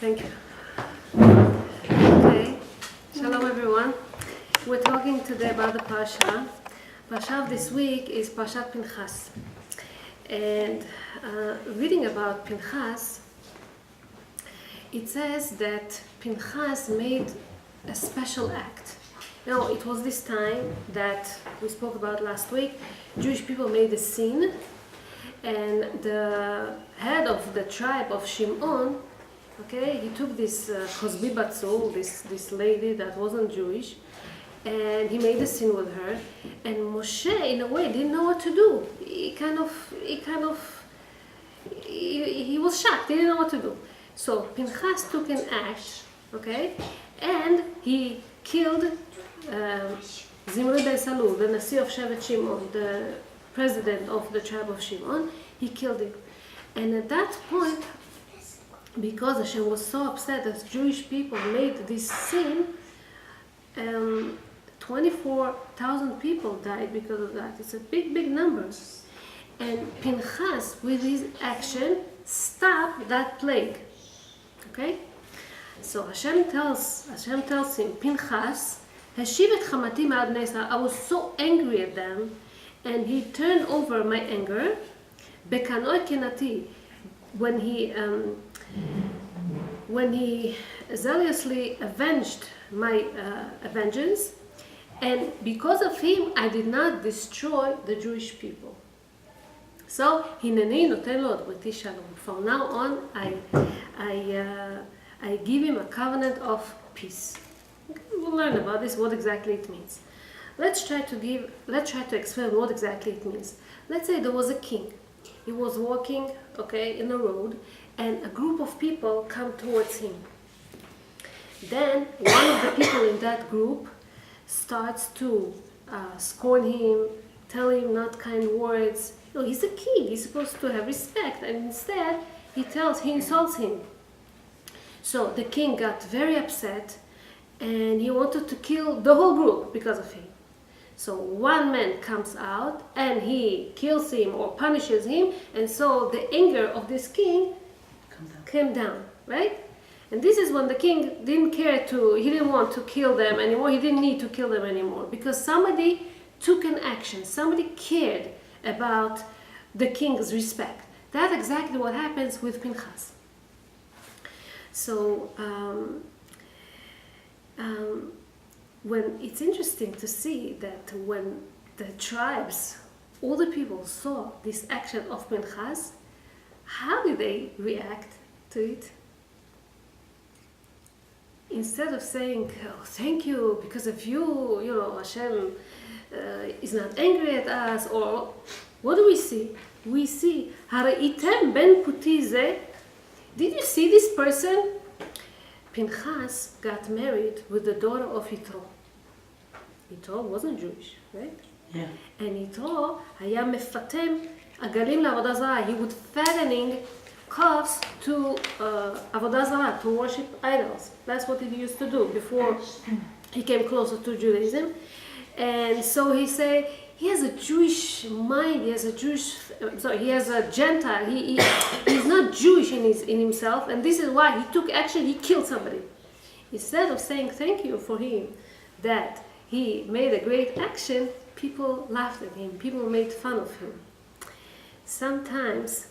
Thank you. Okay. Shalom, everyone. We're talking today about the Parsha. Parsha of this week is Parshat Pinchas. And reading about Pinchas, it says that Pinchas made a special act. Now, it was this time that we spoke about last week. Jewish people made a sin, and the head of the tribe of Shimon, okay, he took this Chosbi Batzul, this lady that wasn't Jewish, and he made a sin with her. And Moshe, in a way, didn't know what to do. He was shocked. He didn't know what to do. So Pinchas took an axe, okay, and he killed Zimri ben Salul, the Nasi of Shevet Shimon, the president of the tribe of Shimon. He killed him. And at that point, because Hashem was so upset that Jewish people made this sin, 24,000 people died because of that. It's a big, big number. And Pinchas, with his action, stopped that plague. Okay? So Hashem tells him, Pinchas, Hashiv et chamati ma'ad bnei Yisrael. I was so angry at them, and he turned over my anger. Bekanoi kenati, when he zealously avenged my vengeance, and because of him, I did not destroy the Jewish people. So, hineni noten lo et briti shalom. From now on, I give him a covenant of peace. Okay, we'll learn about this, what exactly it means. Let's try to explain what exactly it means. Let's say there was a king. He was walking, okay, in a road, and a group of people come towards him. Then one of the people in that group starts to scorn him, tell him not kind words. No, he's a king. He's supposed to have respect, and instead he insults him. So the king got very upset, and he wanted to kill the whole group because of him. So one man comes out, and he kills him or punishes him, and so the anger of this king came down, right? And this is when the king he didn't want to kill them anymore, he didn't need to kill them anymore, because somebody took an action, somebody cared about the king's respect. That's exactly what happens with Pinchas. So, when it's interesting to see that when the tribes, all the people saw this action of Pinchas, how did they react to it? Instead of saying, oh, thank you, because of you, Hashem is not angry at us, or what do we see? We see, Haraitem ben puti ze. Did you see this person? Pinchas got married with the daughter of Yitro. Yitro wasn't Jewish, right? Yeah. And Yitro היה מפתם עגלים לעבודה זרה. He would fattening calves to עבודה זרה, to worship idols. That's what he used to do before he came closer to Judaism. And so he said, he has a Jewish mind, he has a Gentile, he's not Jewish in himself, and this is why he took action, he killed somebody. Instead of saying thank you for him, that he made a great action, people laughed at him, people made fun of him. Sometimes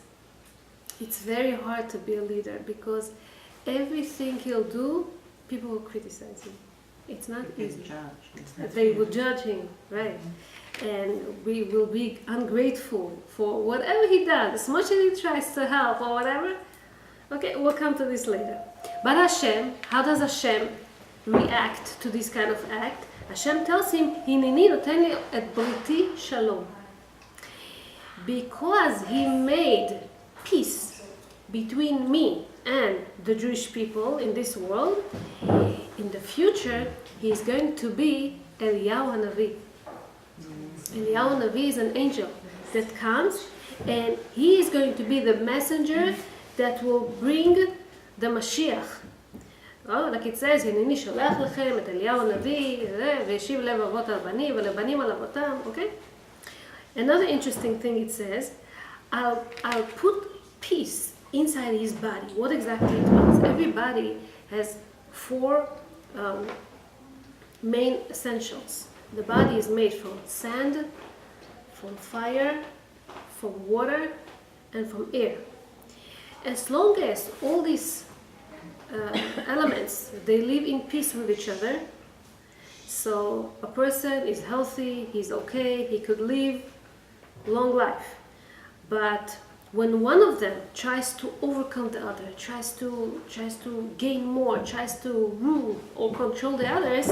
it's very hard to be a leader, because everything he'll do, people will criticize him. It's not easy. They will judge him, right? And we will be ungrateful for whatever he does, as much as he tries to help or whatever. Okay, we'll come to this later. But Hashem, how does Hashem react to this kind of act? Hashem tells him, Hineni noten li et briti shalom. Because he made peace between me and the Jewish people in this world, in the future, he is going to be Eliyahu Hanavi. Eliyahu Hanavi is an angel that comes, and he is going to be the messenger that will bring the Mashiach. Like it says, הנני שולח לכם את אליהו הנביא, וישיב לב אבות על בנים ולבנים על אבותם, okay? Another interesting thing it says, I'll put peace inside his body. What exactly it means? Every body has four main essentials. The body is made from sand, from fire, from water, and from air. As long as all these elements, they live in peace with each other, so a person is healthy, he's okay, he could live long life. But when one of them tries to overcome the other, tries to gain more, tries to rule or control the others,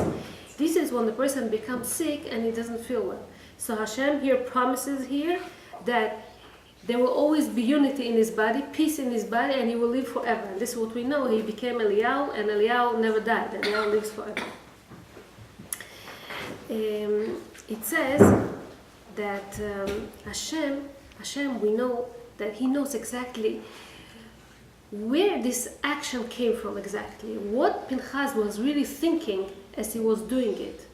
this is when the person becomes sick and he doesn't feel well. So Hashem here promises here that there will always be unity in his body, peace in his body, and he will live forever. And this is what we know. He became Eliyahu, and Eliyahu never died. Eliyahu lives forever. It says that Hashem, we know that he knows exactly where this action came from exactly. What Pinchas was really thinking as he was doing it.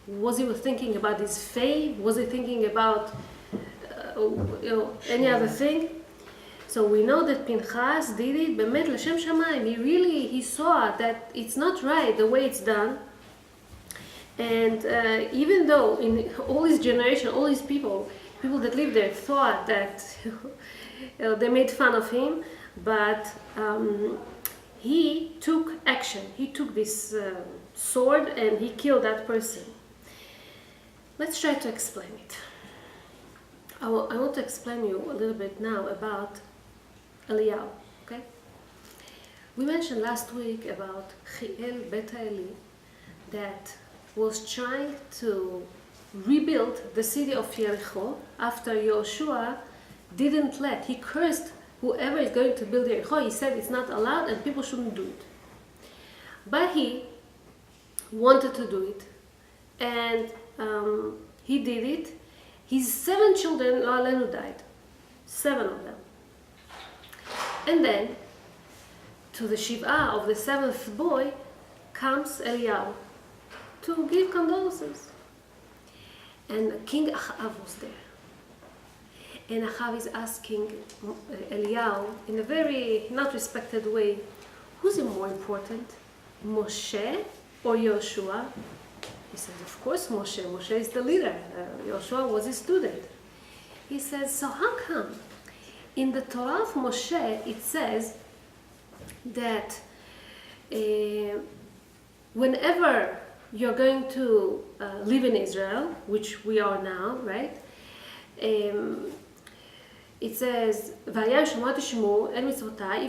Was he thinking about his faith? Was he thinking about any other thing? So we know that Pinchas did it bemet l'shem shamayim. He saw that it's not right the way it's done. And even though in all his generation, all his people that lived there thought that they made fun of him, but he took action. He took this sword and he killed that person. Let's try to explain it. I want to explain you a little bit now about Eliyahu. Okay? We mentioned last week about Chiel Bet Eli that was trying to rebuild the city of Jericho after Yehoshua didn't let. He cursed whoever is going to build Jericho. He said it's not allowed and people shouldn't do it. But he wanted to do it, and he did it. His 7 children, lo alenu, died. 7 of them. And then, to the Shiv'ah of the 7th boy, comes Eliyahu to give condolences. And King Achav was there. And Achav is asking Eliyahu, in a very not respected way, who's more important, Moshe or Yehoshua? He says, of course Moshe. Moshe is the leader. Yehoshua was his student. He says, so how come in the Torah of Moshe it says that whenever you're going to live in Israel, which we are now, right? It says, if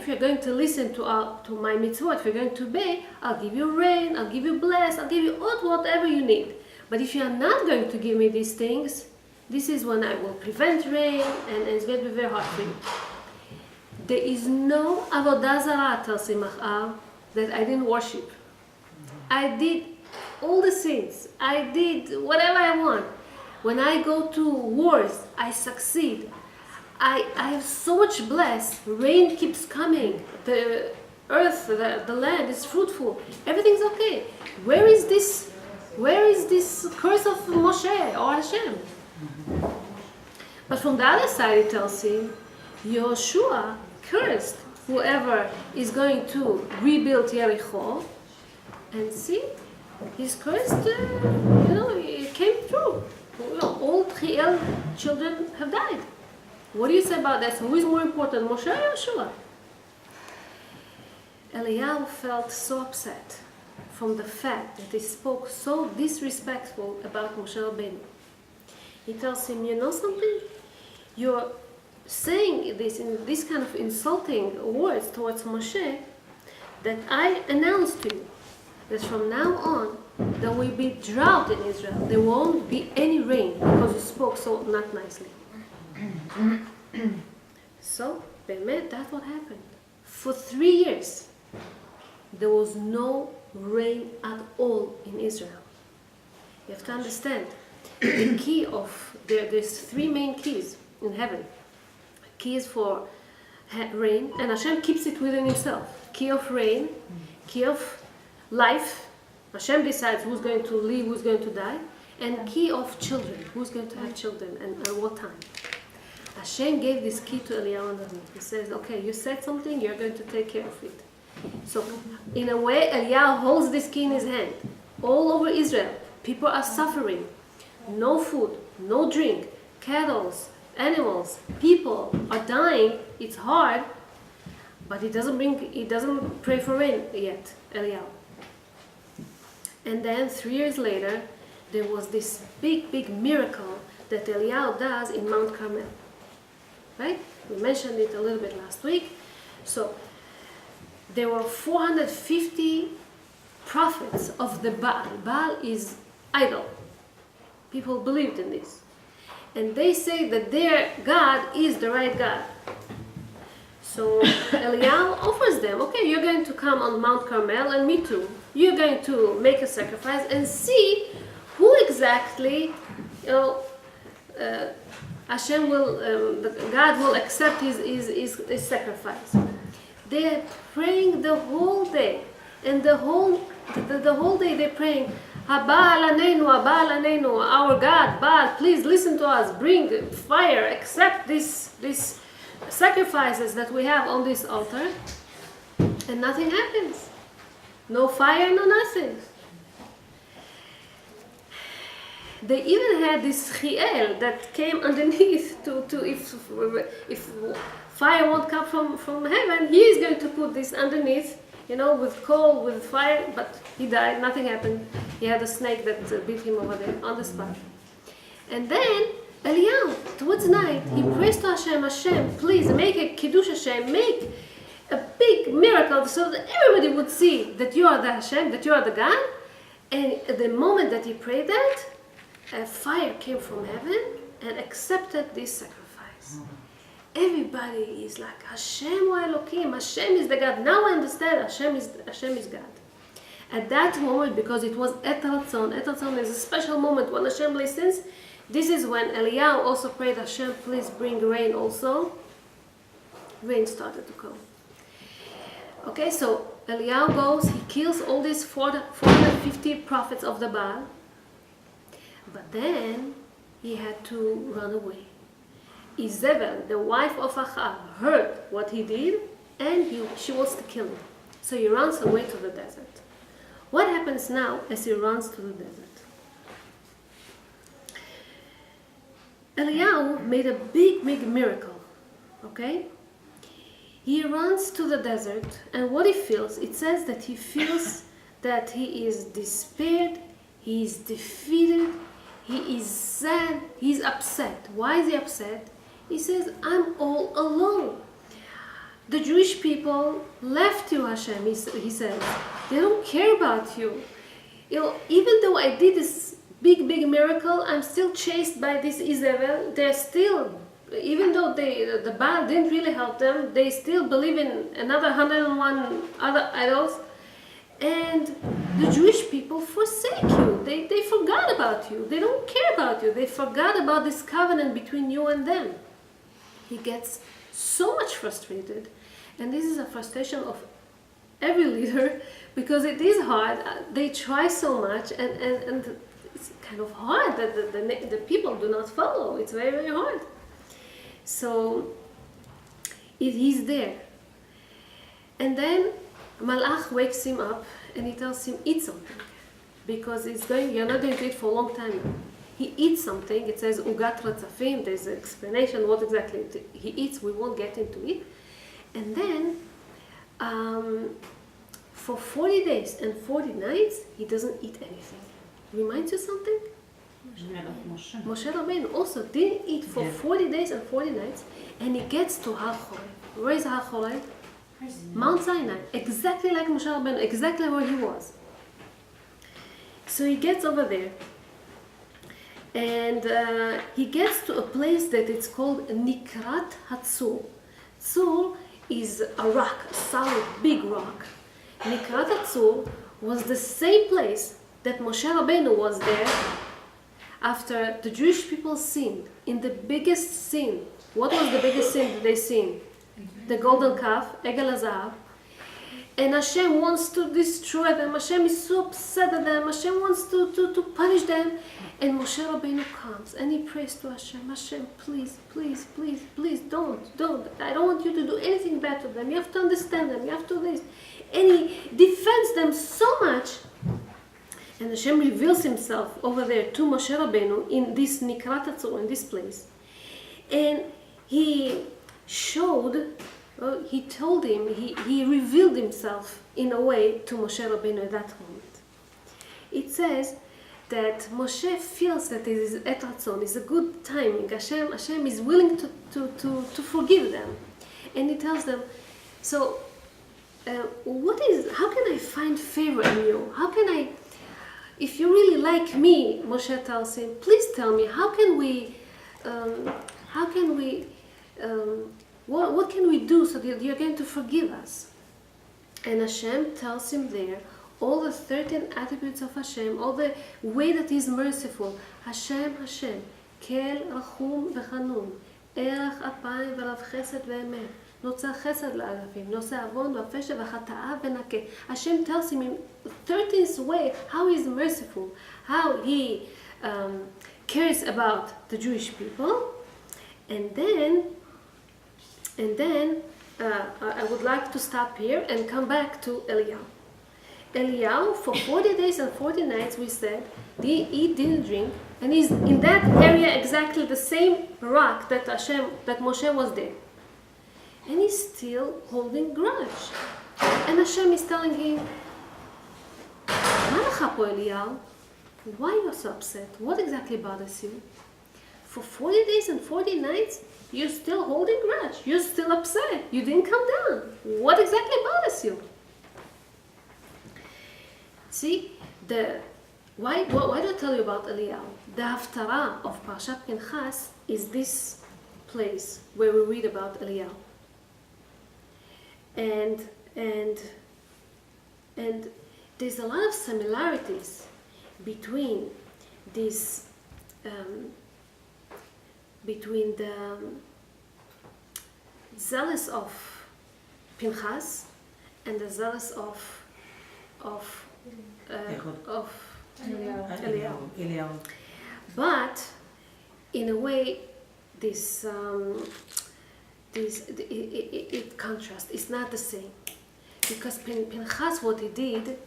you're going to listen to my mitzvot, if you're going to obey, I'll give you rain, I'll give you bless, I'll give you whatever you need. But if you are not going to give me these things, this is when I will prevent rain, and it's going to be very hard for you. There is no avodah zarah, tells him Achav, that I didn't worship. I did all the sins. I did whatever I want. When I go to wars, I succeed. I have so much bless. Rain keeps coming. The earth, the land is fruitful. Everything's okay. Where is this curse of Moshe or Hashem? But from the other side, it tells him, Yehoshua cursed whoever is going to rebuild Jericho. And see, he's cursed, it came true. All 3 children have died. What do you say about that? So who is more important, Moshe or Yehoshua? Eliyahu felt so upset from the fact that he spoke so disrespectful about Moshe Rabbeinu. He tells him, you know something? You're saying this in this kind of insulting words towards Moshe, that I announced to you that from now on there will be drought in Israel. There won't be any rain because you spoke so not nicely. So, Bemet, that's what happened. For 3 years, there was no rain at all in Israel. You have to understand, the key of, there's 3 main keys in heaven. Keys for rain, and Hashem keeps it within himself. Key of rain, key of life. Hashem decides who's going to live, who's going to die. And key of children, who's going to have children and at what time. Hashem gave this key to Eliyahu underneath. He says, okay, you said something, you're going to take care of it. So, in a way, Eliyahu holds this key in his hand. All over Israel, people are suffering. No food, no drink, cattle, animals, people are dying. It's hard, but he doesn't pray for rain yet, Eliyahu. And then 3 years later, there was this big miracle that Eliyahu does in Mount Carmel. Right? We mentioned it a little bit last week. So, there were 450 prophets of the Baal. Baal is idol. People believed in this. And they say that their God is the right God. So Eliyahu offers them, okay, you're going to come on Mount Carmel, and me too. You're going to make a sacrifice and see who exactly, Hashem will, God will accept his sacrifice. They're praying the whole day, and the whole day they're praying, Baal Aneinu, our God, Baal, please listen to us, bring fire, accept these sacrifices that we have on this altar, and nothing happens. No fire, no nothing. They even had this shiur that came underneath to if fire won't come from heaven, he is going to put this underneath, with coal, with fire, but he died, nothing happened. He had a snake that beat him over there on the spot. And then Eliyahu, towards night, he prays to Hashem, Hashem, please make a Kiddush Hashem, make a big miracle so that everybody would see that you are the Hashem, that you are the God. And at the moment that he prayed that, a fire came from heaven and accepted this sacrifice. Everybody is like, Hashem wa Elokim, Hashem is the God. Now I understand Hashem is God. At that moment, because it was Et Ratzon is a special moment when Hashem listens. This is when Eliyahu also prayed, Hashem, please bring rain also. Rain started to come. Okay, so Eliyahu goes, he kills all these 450 prophets of the Baal. But then he had to run away. Izebel, the wife of Achab, heard what he did, and she wants to kill him. So he runs away to the desert. What happens now as he runs to the desert? Eliyahu made a big miracle. Okay? He runs to the desert, and what he feels, it says that he feels that he is despaired, he is defeated, he is sad, he's upset. Why is he upset? He says, I'm all alone. The Jewish people left you, Hashem, he says. They don't care about you. Even though I did this big miracle, I'm still chased by this Izebel. They're still, even though the Baal didn't really help them, they still believe in another 101 other idols. And the Jewish people forsake you. They forgot about you. They don't care about you. They forgot about this covenant between you and them. He gets so much frustrated. And this is a frustration of every leader, because it is hard. They try so much, and it's kind of hard that the people do not follow. It's very hard. So he's there. And then Malach wakes him up and he tells him, eat something. Because you're not going to eat for a long time now. He eats something. It says ugat ratzafim. There's an explanation what exactly he eats. We won't get into it. And then for 40 days and 40 nights, he doesn't eat anything. Reminds you something? Moshe Rabbeinu also didn't eat for 40 days and 40 nights, and he gets to Har Choreb. Where is Har Choreb? Mount Sinai. Exactly like Moshe Rabbeinu, exactly where he was. So he gets over there, and he gets to a place that it's called Nikrat Hatzur. Tzur is a rock, a solid, big rock. Nikrat Hatzur was the same place that Moshe Rabbeinu was there after the Jewish people sinned in the biggest sin. What was the biggest sin that they sinned? The golden calf, Egel HaZahav. and Hashem wants to destroy them. Hashem is so upset at them. Hashem wants to punish them. And Moshe Rabbeinu comes and he prays to Hashem. Hashem, please, please, please, please, don't. I don't want you to do anything bad to them. You have to understand them. You have to do this. And he defends them so much. And Hashem reveals himself over there to Moshe Rabbeinu in this Nikrat Hatzor, in this place. And he showed, he told him, he revealed himself in a way to Moshe Rabbeinu at that moment. It says that Moshe feels that it is et ratzon, is a good timing. Hashem is willing to forgive them. And he tells them, so how can I find favor in you? How can I, if you really like me, Moshe tells him, please tell me, what can we do so that you're going to forgive us? And Hashem tells him there all the 13 attributes of Hashem, all the way that He is merciful. Hashem, kel, rachum, v'chanun, erech apayim, v'rav chesed v'emet, notza chesed la'agafim, notza avon, v'afeshe, v'chata'a, v'nakeh. Hashem tells him in 13th way how He is merciful, how He cares about the Jewish people. And then I would like to stop here and come back to Eliyahu. Eliyahu, for 40 days and 40 nights, we said, didn't eat, didn't drink, and he's in that area exactly the same rock that Moshe was there. And he's still holding grudge. And Hashem is telling him, מה לך פה, Eliyahu? Why are you so upset? What exactly bothers you? For 40 days and 40 nights, you're still holding grudge. You're still upset. You didn't come down. What exactly bothers you? See, why do I tell you about Eliyahu? The Haftarah of Parashat Pinchas is this place where we read about Eliyahu. And there's a lot of similarities between this, between the zealous of Pinchas and the zealous of Eliyahu. But in a way, it contrasts. It's not the same, because Pinchas, what he did,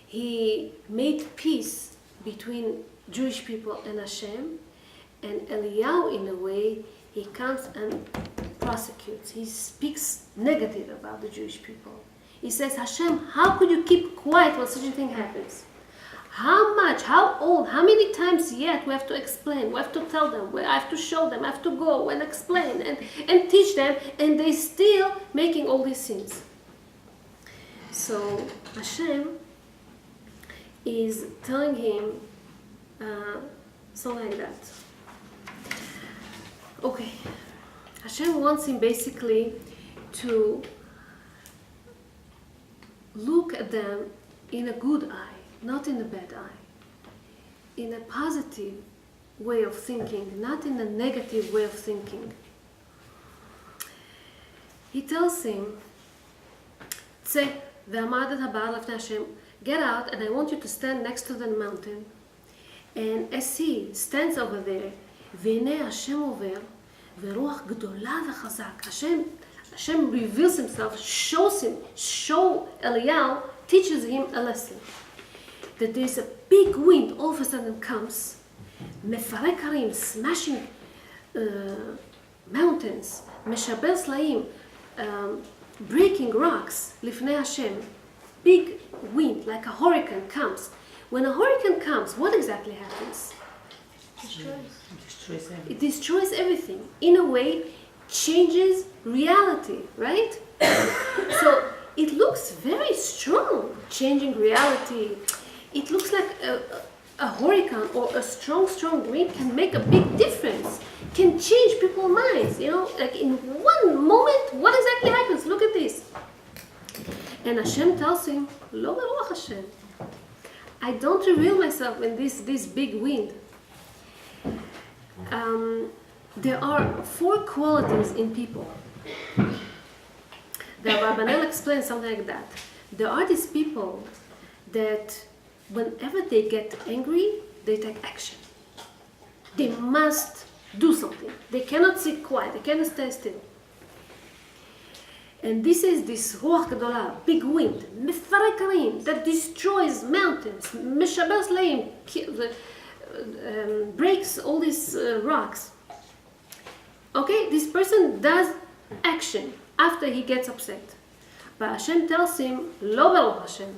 he made peace between Jewish people and Hashem, and Eliyahu, in a way, he comes and prosecutes. He speaks negative about the Jewish people. He says, Hashem, how could you keep quiet when such a thing happens? How much, how old, how many times yet we have to explain, we have to tell them, we have to show them, I have to go and explain and teach them, and they still making all these sins. So Hashem is telling him something like that. Okay, Hashem wants him basically to look at them in a good eye, not in a bad eye, in a positive way of thinking, not in a negative way of thinking. He tells him, get out, and I want you to stand next to the mountain. And as he stands over there, Hashem reveals himself, shows Eliyahu, teaches him a lesson. That there is a big wind all of a sudden comes, mefarek harim, smashing mountains, meshaber slaim, breaking rocks, lifnei Hashem. Big wind, like a hurricane comes. When a hurricane comes, what exactly happens? It destroys everything. In a way, changes reality, right? So it looks very strong, changing reality. It looks like a hurricane or a strong wind can make a big difference, can change people's minds, like in one moment, what exactly happens? Look at this. And Hashem tells him, Lo beruach Hashem. I don't reveal myself in this big wind. There are 4 qualities in people The Rabbanel explains something like that. There are these people that whenever they get angry, they take action. They must do something. They cannot sit quiet. They cannot stay still. And this is this ruach gedolah, big wind, mefarekarim, that destroys mountains, meshabas leim, breaks all these rocks. Okay, this person does action after he gets upset. But Hashem tells him, Lo baruch Hashem,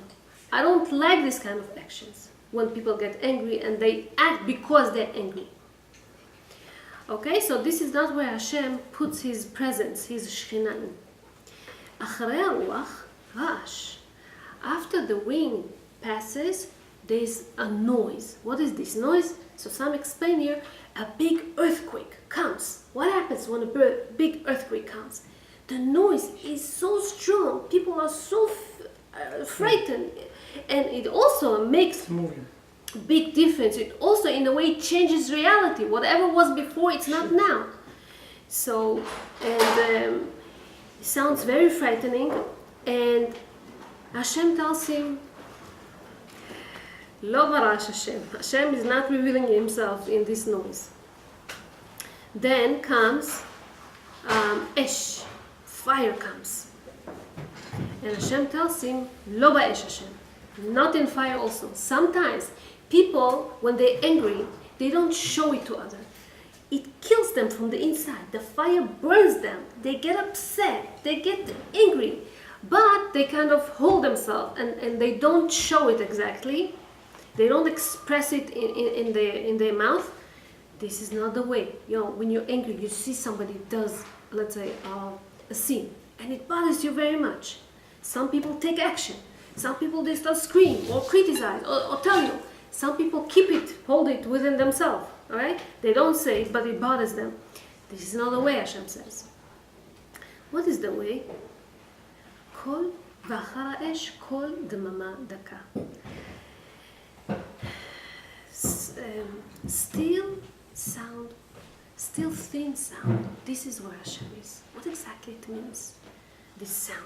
I don't like this kind of actions. When people get angry and they act because they're angry. Okay, so this is not where Hashem puts his presence, his shekhinah in. Acharei haruach, rash. After the wind passes, there's a noise. What is this noise? So some explain here, a big earthquake comes. What happens when a big earthquake comes? The noise is so strong, people are so frightened, and it also makes big difference. It also in a way changes reality. Whatever was before, it's not now. So, and it sounds very frightening, and Hashem tells him, Lo barash Hashem. Hashem is not revealing himself in this noise. Then comes Esh, fire comes. And Hashem tells him, Lo ba'esh Hashem. Not in fire also. Sometimes people, when they're angry, they don't show it to others. It kills them from the inside. The fire burns them. They get upset. They get angry. But they kind of hold themselves and they don't show it exactly. They don't express it in their mouth. This is not the way. You know, when you're angry, you see somebody does, let's say, a sin, and it bothers you very much. Some people take action. Some people, they start scream or criticize or tell you. Some people keep it, hold it within themselves. All right? They don't say it, but it bothers them. This is not the way, Hashem says. What is the way? Kol v'achar ha'esh kol demama daka. Still sound, still thin sound. This is where Hashem is. What exactly it means? This sound.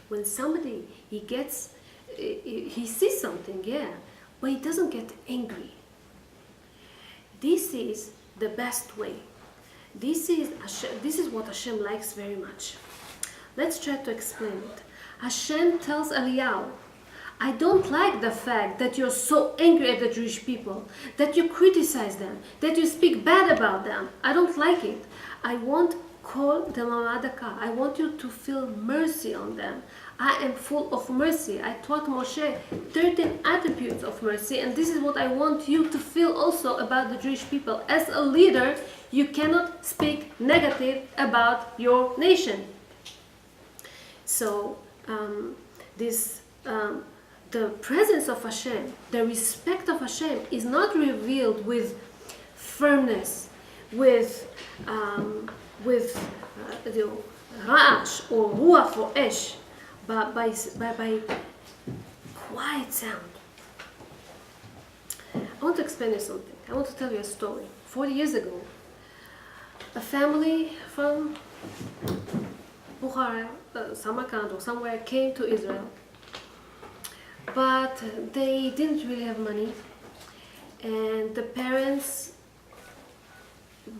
When somebody, he sees something, yeah, but he doesn't get angry. This is the best way. This is what Hashem likes very much. Let's try to explain it. Hashem tells Eliyahu, I don't like the fact that you're so angry at the Jewish people, that you criticize them, that you speak bad about them. I don't like it. I want kol demamadaka. I want you to feel mercy on them. I am full of mercy. I taught Moshe 13 attributes of mercy, and this is what I want you to feel also about the Jewish people. As a leader, you cannot speak negative about your nation. So, the presence of Hashem, the respect of Hashem is not revealed with firmness, with ra'ash or ruach or esh, but by quiet sound. I want to explain you something. I want to tell you a story. 40 years ago, a family from Bukhara, Samarkand or somewhere came to Israel. But they didn't really have money, and the parents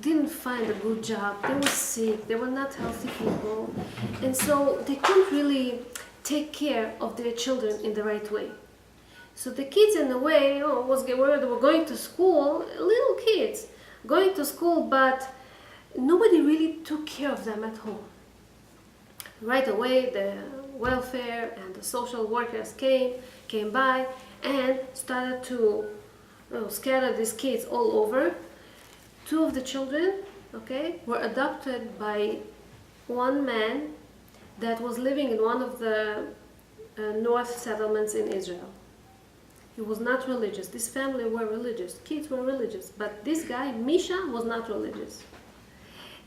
didn't find a good job. They were sick, they were not healthy people, and so they couldn't really take care of their children in the right way. So the kids, in a way, they were going to school, little kids going to school, but nobody really took care of them at home. Right away, the welfare and the social workers came by and started to scatter these kids all over. 2 of the children, were adopted by one man that was living in one of the north settlements in Israel. He was not religious. This family were religious. Kids were religious. But this guy, Misha, was not religious.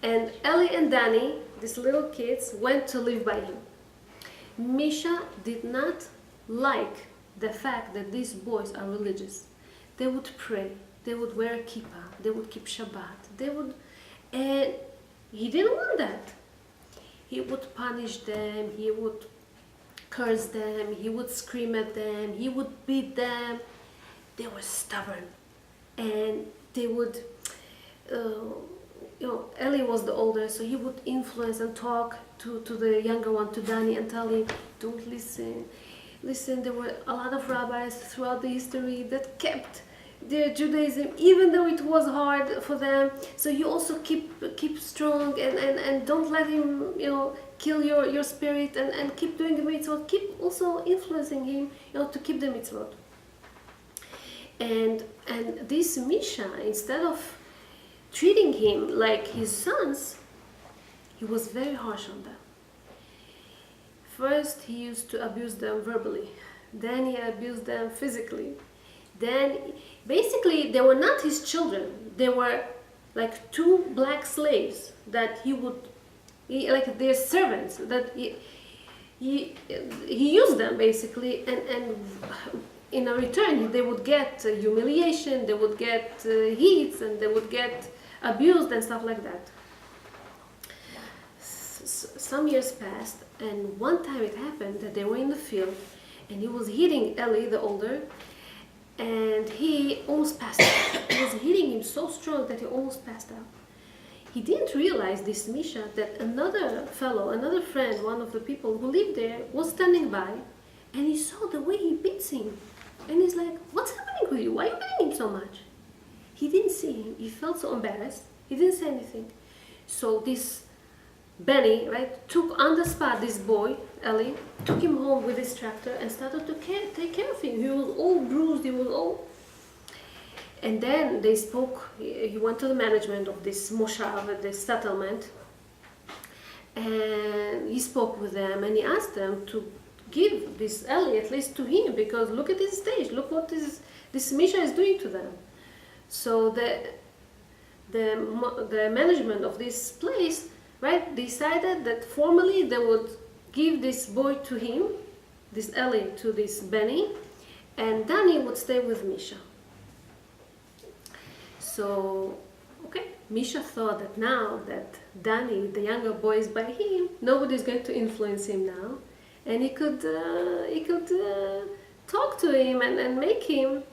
And Eli and Danny, these little kids, went to live by him. Misha did not like the fact that these boys are religious. They would pray, they would wear a kippah, they would keep Shabbat, and he didn't want that. he would punish them, he would curse them, he would scream at them, he would beat them. They were stubborn, and they would, Eli was the older, so he would influence and talk to the younger one, to Danny, and tell him, don't listen. Listen, there were a lot of rabbis throughout the history that kept their Judaism, even though it was hard for them. So you also keep strong, and don't let him, kill your spirit, and keep doing the mitzvot. Keep also influencing him, to keep the mitzvot. And this Misha, instead of treating him like his sons, he was very harsh on them. First, he used to abuse them verbally. Then he abused them physically. Then, basically, they were not his children. They were like two black slaves that like their servants, that he used them basically, and in a return they would get humiliation, they would get heats, and they would get abused and stuff like that. Some years passed, and one time it happened that they were in the field, and he was hitting Eli, the older, and he almost passed out. He was hitting him so strong that he almost passed out. He didn't realize, this Misha, that another friend, one of the people who lived there, was standing by, and he saw the way he beats him. And he's like, what's happening with you? Why are you beating him so much? He didn't see him. He felt so embarrassed. He didn't say anything. So this Benny, took on the spot this boy, Eli, took him home with his tractor and started to take care of him. He was all bruised, he was all... And then they spoke, he went to the management of this moshav, this settlement, and he spoke with them, and he asked them to give this Eli at least to him, because look at his stage, look what this Misha is doing to them. So the management of this place, decided that formally they would give this boy to him, this Eli to this Benny, and Danny would stay with Misha. So, Misha thought that now that Danny, the younger boy, is by him, nobody's going to influence him now, and he could talk to him and make him,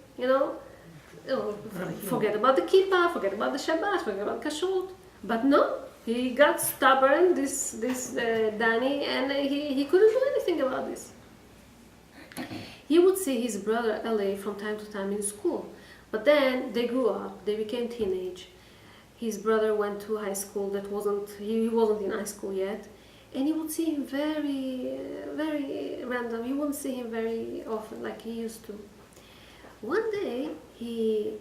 forget about the kippah, forget about the Shabbat, forget about kashrut. But no, he got stubborn, this Danny, and he couldn't do anything about this. He would see his brother Eli from time to time in school, but then they grew up, they became teenage. His brother went to high school he wasn't in high school yet, and he would see him very, very random. He wouldn't see him very often like he used to. One day he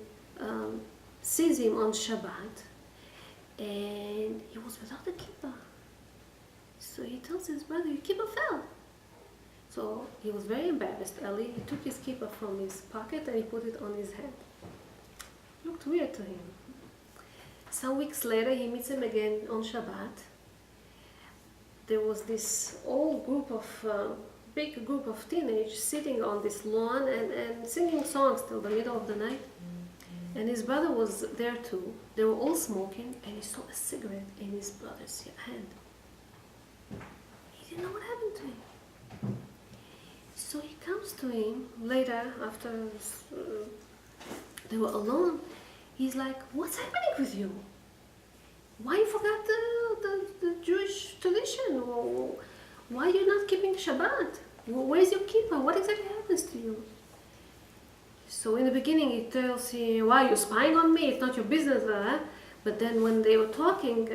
sees him on Shabbat, and he was without a kippah. So he tells his brother, your kippah fell. So he was very embarrassed, Eli. He took his kippah from his pocket and he put it on his head. It looked weird to him. Some weeks later, he meets him again on Shabbat. There was this big group of teenagers sitting on this lawn and singing songs till the middle of the night. And his brother was there too. They were all smoking, and he saw a cigarette in his brother's hand. He didn't know what happened to him. So he comes to him later, after they were alone. He's like, what's happening with you? Why you forgot the Jewish tradition? Why are you not keeping Shabbat? Where's your kippah? What exactly happens to you? So in the beginning he tells him, why, you're spying on me? It's not your business. But then when they were talking,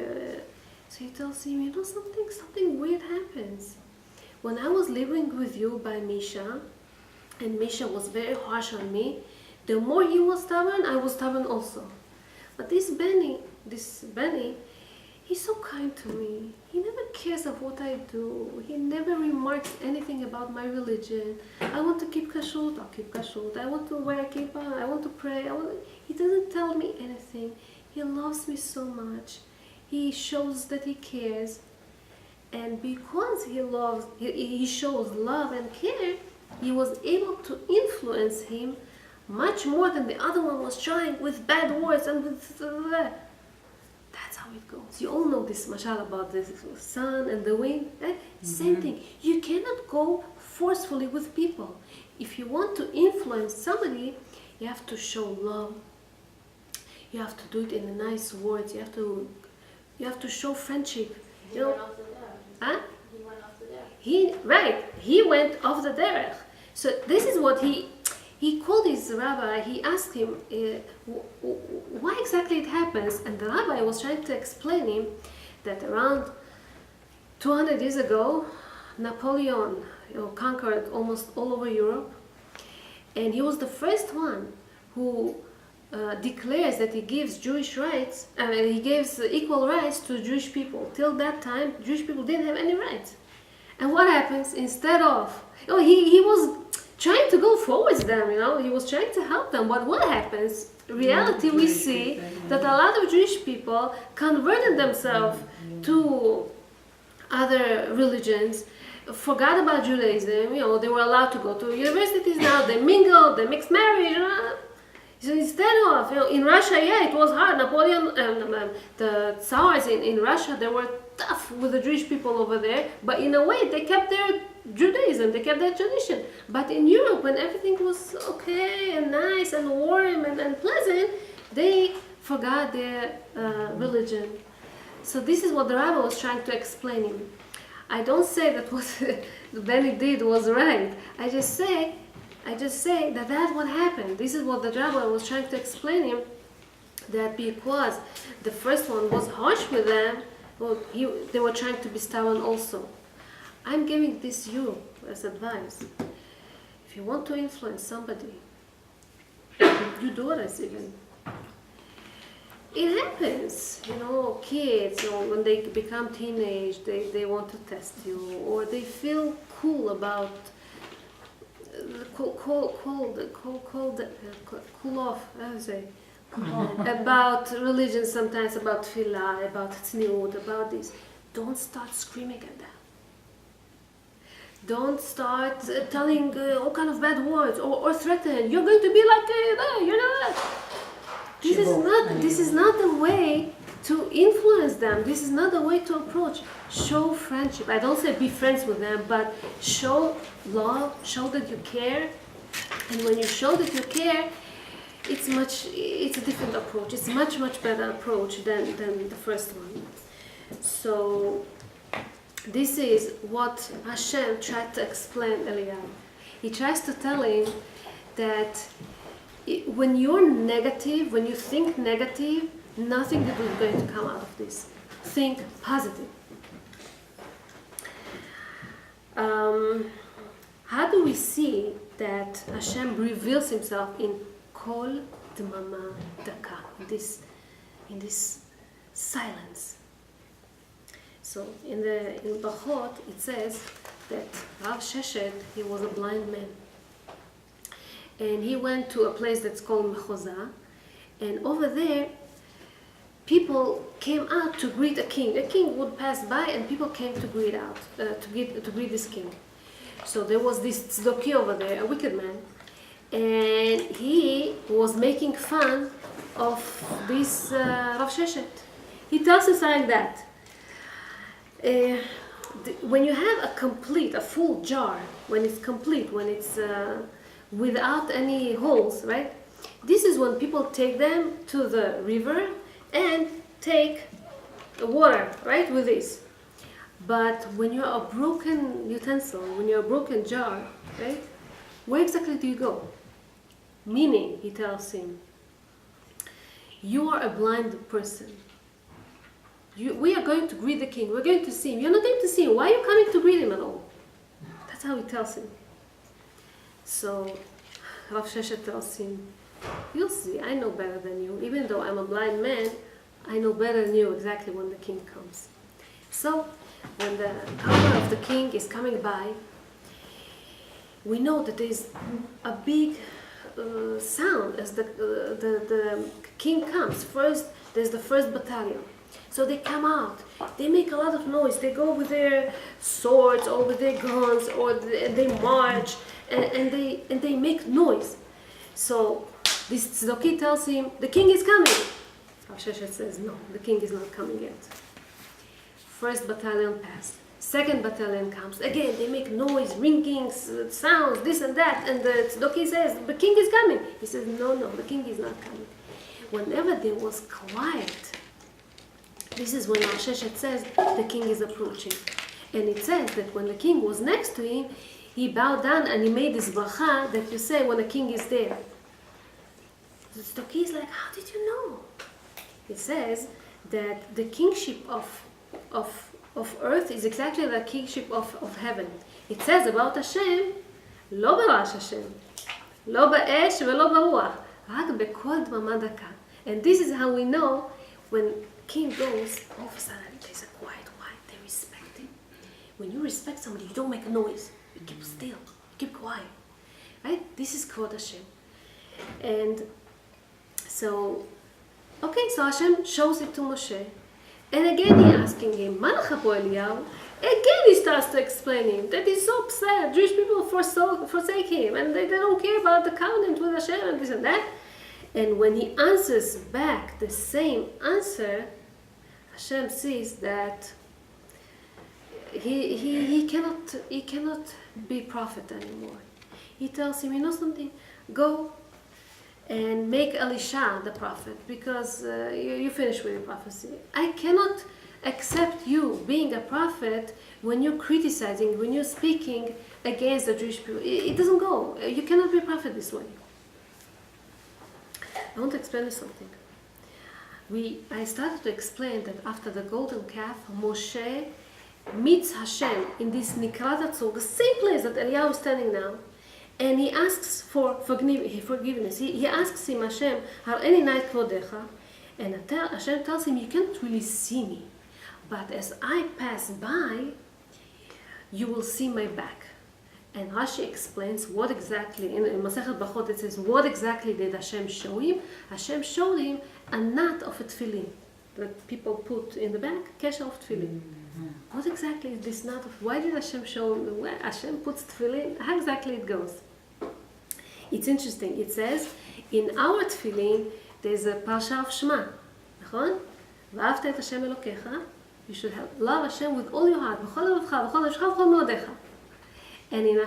so he tells him, something weird happens. When I was living with you by Misha, and Misha was very harsh on me, the more he was stubborn, I was stubborn also. But this Benny, he's so kind to me. He never cares of what I do. He never remarks anything about my religion. I want to keep kashrut, I'll keep kashrut. I want to wear a kippah, I want to pray. He doesn't tell me anything. He loves me so much. He shows that he cares. And because he shows love and care, he was able to influence him much more than the other one was trying with bad words and with That's how it goes. You all know this mashal about the sun and the wind. Right? Same thing. You cannot go forcefully with people. If you want to influence somebody, you have to show love. You have to do it in nice words. You have to show friendship. He went off the derech. Huh? He went off the derech. He went off the derech. So this is what he called his rabbi. He asked him why exactly it happens, and the rabbi was trying to explain him that around 200 years ago, Napoleon conquered almost all over Europe, and he was the first one who declares that he gives Jewish rights. He gives equal rights to Jewish people. Till that time, Jewish people didn't have any rights. And what happens instead of? He was trying to go forward with them. He was trying to help them. But what happens? In reality, we see that a lot of Jewish people converted themselves to other religions, forgot about Judaism. They were allowed to go to universities now. They mingled, they mixed marriage. So instead of, in Russia, it was hard. Napoleon, the Tsars in Russia, they were tough with the Jewish people over there. But in a way, they kept their Judaism, they kept their tradition. But in Europe, when everything was okay and nice and warm and pleasant, they forgot their religion. So this is what the rabbi was trying to explain him. I don't say that what Benny did was right. I just say that that's what happened. This is what the rabbi was trying to explain him, that because the first one was harsh with them, they were trying to be stubborn also. I'm giving this you as advice. If you want to influence somebody, you do it even. It happens, kids, when they become teenage, they want to test you, or they feel cool about cool off, I would say, about religion sometimes, about tefillah, about tzniut, about this. Don't start screaming at them. Don't start telling all kind of bad words or threaten. You're going to be like you're not. This is not the way to influence them. This is not the way to approach. Show friendship. I don't say be friends with them, but show love, show that you care. And when you show that you care, it's a different approach. It's much better approach than the first one. So this is what Hashem tried to explain Eliyahu. He tries to tell him that when you're negative, when you think negative, nothing good is going to come out of this. Think positive. How do we see that Hashem reveals himself in Kol Dmama Daka, in this silence? So in Bachot it says that Rav Sheshet, he was a blind man. And he went to a place that's called Mechoza, and over there people came out to greet a king. A king would pass by and people came to greet this king. So there was this tzedaki over there, a wicked man, and he was making fun of this Rav Sheshet. He tells us like that. When you have a full jar, when it's complete, when it's without any holes, right? This is when people take them to the river and take the water, right, with this. But when you're a broken utensil, when you're a broken jar, right, where exactly do you go? Meaning, he tells him, you are a blind person. We are going to greet the king. We're going to see him. You're not going to see him. Why are you coming to greet him at all? That's how he tells him. So Rav Sheshet tells him, you'll see, I know better than you. Even though I'm a blind man, I know better than you exactly when the king comes. So when the hour of the king is coming by, we know that there's a big sound as the king comes. First, there's the first battalion. So they come out, they make a lot of noise, they go with their swords or with their guns, or they march, and they make noise. So this tzedaki tells him, the king is coming. Sheshet says, no, the king is not coming yet. First battalion passed. Second battalion comes. Again, they make noise, ringing, sounds, this and that. And the Tzedaki says, the king is coming. He says, no, the king is not coming. Whenever there was quiet, this is when Sheshet says, the king is approaching. And it says that when the king was next to him, he bowed down and he made this bracha that you say when the king is there. The Tzedaki is like, how did you know? It says that the kingship of earth is exactly the kingship of heaven. It says about Hashem, לא ברעש השם, לא באש ולא ברוח, רק בקול דממה דקה. And this is how we know when king goes, all of a sudden there's a quiet. Why? They respect him. When you respect somebody, you don't make a noise. You keep still. You keep quiet. Right? This is Kvod Hashem. And so, okay, so Hashem shows it to Moshe. And again he asking him, מה לך פה אליהו? Again he starts to explain him that he's so upset. Jewish people forsake him and they don't care about the covenant with Hashem and this and that. And when he answers back the same answer, Hashem sees that he cannot be prophet anymore. He tells him, you know something? Go and make Elisha the prophet because you finish with your prophecy. I cannot accept you being a prophet when you're criticizing, when you're speaking against the Jewish people. It doesn't go. You cannot be a prophet this way. I want to explain you something. I started to explain that after the golden calf, Moshe meets Hashem in this Nikrat Hatzor, the same place that Eliyahu is standing now, and he asks for forgiveness. He asks him, Hashem, Har'eni na'et kvodecha, and Hashem tells him, you can't really see me, but as I pass by, you will see my back. And Rashi explains what exactly, in Masechet Brachot it says, what exactly did Hashem show him? Hashem showed him a knot of a tefillin that people put in the back, kesher of tefillin. What exactly is this knot of, why did Hashem show him, where Hashem puts tefillin, how exactly it goes? It's interesting, it says, in our tefillin, there's a parsha of Shema, נכון? ואהבת את השם אלוקיך, you should love Hashem with all your heart, בכל לבבך, בכל נפשך, בכל מאודיך. And in